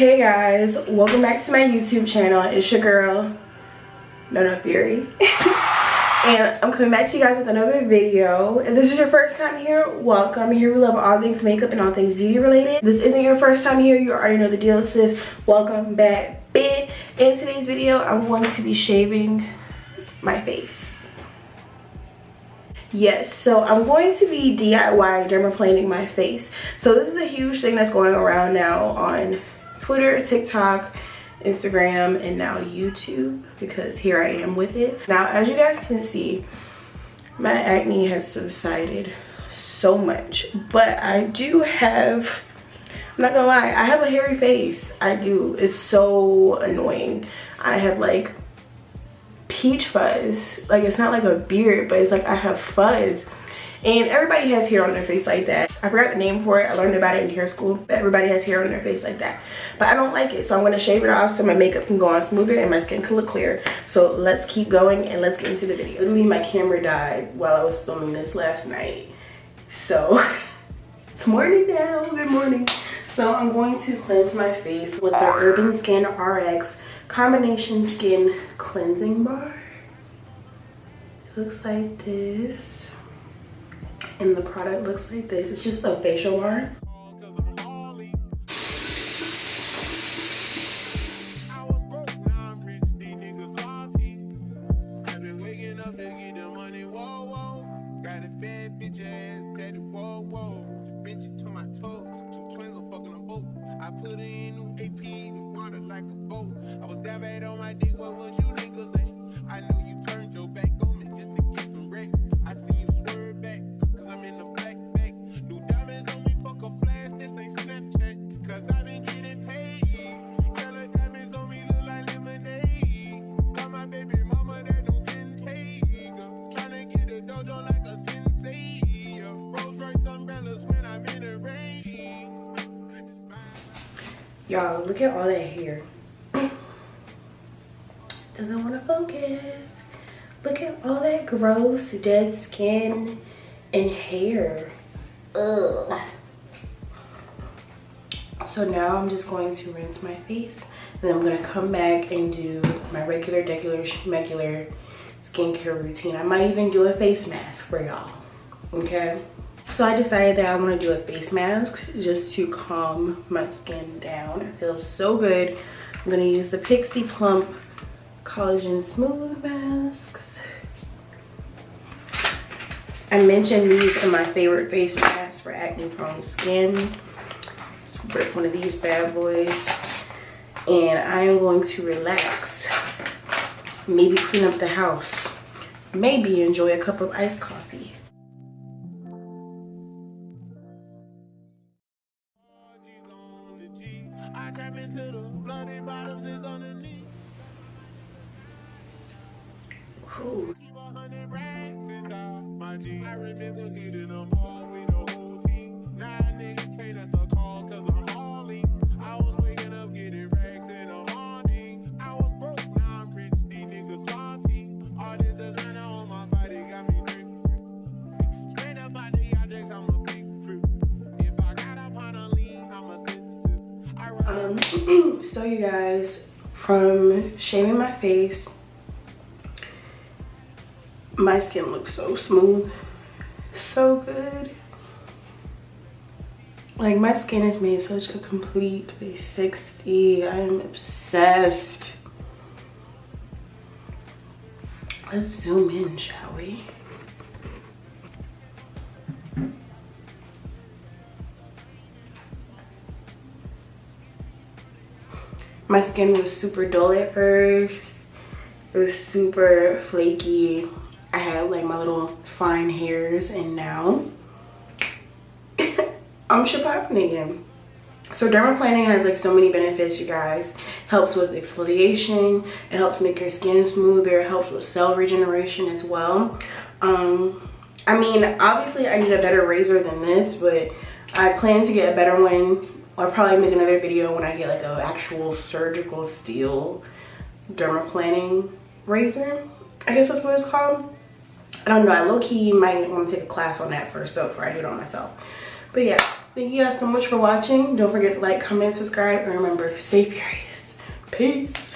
Hey guys, welcome back to my YouTube channel. It's your girl, No Fury. And I'm coming back to you guys with another video. If this is your first time here, welcome. Here we love all things makeup and all things beauty related. This isn't your first time here, you already know the deal, sis. Welcome back, bitch. In today's video, I'm going to be shaving my face. Yes, so I'm going to be DIY dermaplaning my face. So this is a huge thing that's going around now on Twitter, TikTok, Instagram, and now YouTube, because here I am with it. Now, as you guys can see, my acne has subsided so much, but I do have, I'm not gonna lie, I have a hairy face. I do. It's so annoying. I have like peach fuzz. Like, it's not like a beard, but it's like I have fuzz. And everybody has hair on their face like that. I forgot the name for it. I learned about it in hair school. But everybody has hair on their face like that. But I don't like it. So I'm going to shave it off so my makeup can go on smoother and my skin can look clear. So let's keep going and let's get into the video. Literally, my camera died while I was filming this last night. So it's morning now. Good morning. So I'm going to cleanse my face with the Urban Skin RX Combination Skin Cleansing Bar. It looks like this. And the product looks like this. It's just a facial bar. Y'all, look at all that hair. Doesn't want to focus. Look at all that gross dead skin and hair. Ugh. So now I'm just going to rinse my face. And then I'm going to come back and do my regular schmegular skincare routine. I might even do a face mask for y'all. Okay? So I decided that I want to do a face mask just to calm my skin down. It feels so good. I'm going to use the Pixie Plump Collagen Smooth Masks. I mentioned these are my favorite face masks for acne prone skin. Let's rip one of these bad boys. And I am going to relax. Maybe clean up the house. Maybe enjoy a cup of iced coffee. Ooh. So you guys, from shaving my face, my skin looks so smooth, so good. Like, my skin has made such a complete 360. I'm obsessed. Let's zoom in, shall we? My skin was super dull at first. It was super flaky. I had like my little fine hairs, and now I'm popping again. So dermaplaning has like so many benefits, you guys. Helps with exfoliation. It helps make your skin smoother. It helps with cell regeneration as well. I mean, obviously I need a better razor than this, but I plan to get a better one. I'll probably make another video when I get like an actual surgical steel dermaplaning razor. I guess that's what it's called. I don't know. I low-key might want to take a class on that first though before I do it on myself. But yeah, Thank you guys so much for watching. Don't forget to like, comment, subscribe, and remember, stay curious. Peace.